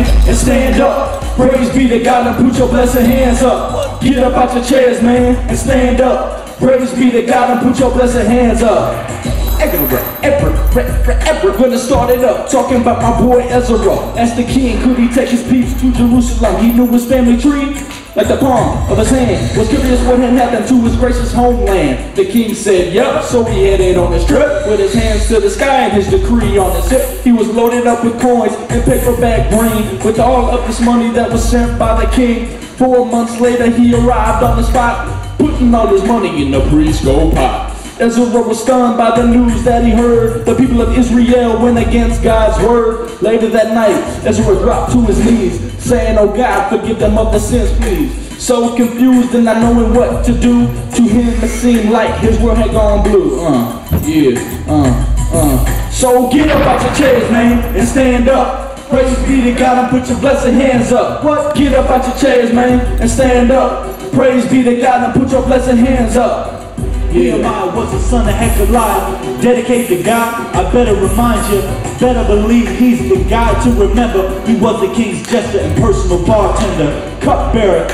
man, and stand up. Praise be to God, and put your blessed hands up. Get up out your chairs, man, and stand up. Praise be to God, and put your blessed hands up. Ever gonna start it up, talking about my boy Ezra. As the king, could he take his peeps to Jerusalem? He knew his family tree like the palm of his hand. Was curious what had happened to his gracious homeland. The king said, yup, so he headed on his trip with his hands to the sky and his decree on his hip. He was loaded up with coins and paper bag green with all of this money that was sent by the king. 4 months later, he arrived on the spot, putting all his money in the priest's gold pot. Ezra was stunned by the news that he heard. The people of Israel went against God's word. Later that night, Ezra dropped to his knees, saying, oh God, forgive them of their sins, please. So confused and not knowing what to do, to him it seemed like his world had gone blue. So get up out your chairs, man, and stand up. Praise be to God, and put your blessed hands up. What? Get up out your chairs, man, and stand up. Praise be to God, and put your blessed hands up. Nehemiah was the son of Hekeliah, dedicated to God. I better remind you, better believe he's the guy to remember. He was the king's jester and personal bartender, cupbearer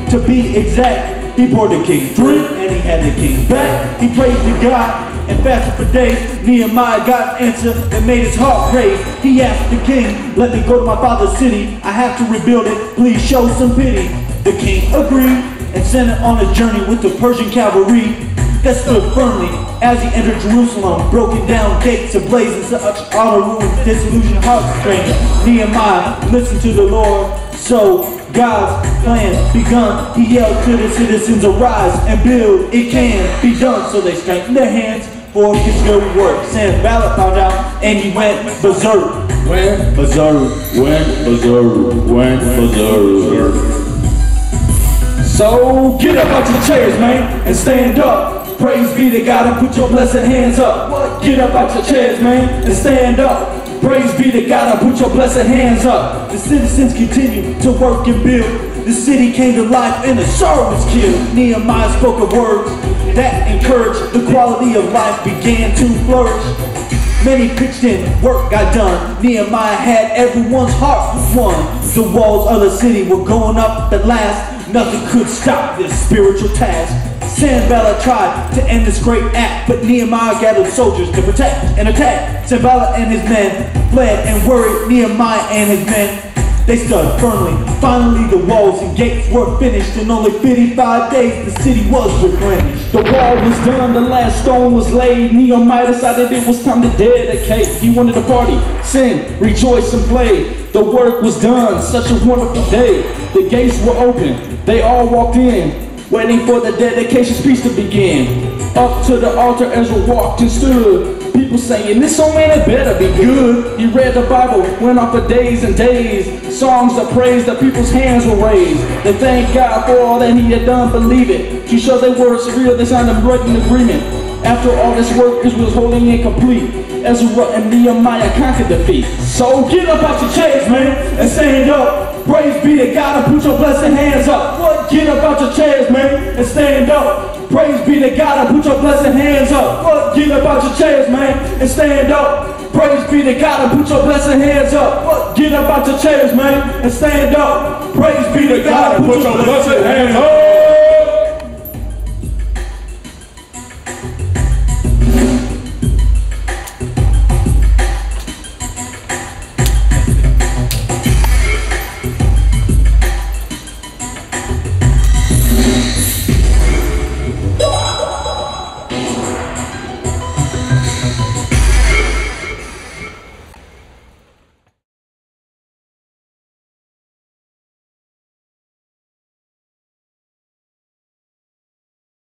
to be exact. He poured the king's drink and he had the king's back. He prayed to God and fasted for days. Nehemiah got an answer that made his heart raise. He asked the king, let me go to my father's city. I have to rebuild it, please show some pity. The king agreed and sent him on a journey with the Persian cavalry that stood firmly as he entered Jerusalem. Broken down gates ablaze in such utter ruins, disillusioned hearts strained. Nehemiah listened to the Lord, so God's plan begun. He yelled to the citizens, arise and build, it can be done. So they strengthened their hands for his good work. Sanballat found out and he went berserk. Went berserk. So get up out your chairs, man, and stand up. Praise be to God, and put your blessed hands up. Get up out your chairs, man, and stand up. Praise be to God, and put your blessed hands up. The citizens continued to work and build. The city came to life and the sorrow was killed. Nehemiah spoke of words that encouraged. The quality of life began to flourish. Many pitched in, work got done. Nehemiah had everyone's heart won. The walls of the city were going up at last. Nothing could stop this spiritual task. Sanballat tried to end this great act, but Nehemiah gathered soldiers to protect and attack. Sanballat and his men fled and worried Nehemiah and his men. They stood firmly. Finally the walls and gates were finished. In only 55 days the city was replenished. The wall was done, the last stone was laid. Nehemiah decided it was time to dedicate. He wanted to party, sing, rejoice and play. The work was done, such a wonderful day. The gates were open, they all walked in, waiting for the dedication speech to begin. Up to the altar Ezra walked and stood. People saying, this old man, it better be good. He read the Bible, went on for days and days. Songs of praise, the people's hands were raised. They thanked God for all that he had done, believe it. To show they were surreal, they signed a written agreement. After all this work, Israel was holding incomplete. Ezra and Nehemiah conquered defeat. So get up out your chairs, man, and stand up. Praise be to God, and put your blessed hands up. What? Get up out your chairs, man, and stand up. Praise be to God, and put your blessed hands up. What? Get up out your chairs, man, and stand up. Praise be to God, and put your blessed hands up. What? Get up out your chairs, man, and stand up. Praise be to God, and put your blessed hands up.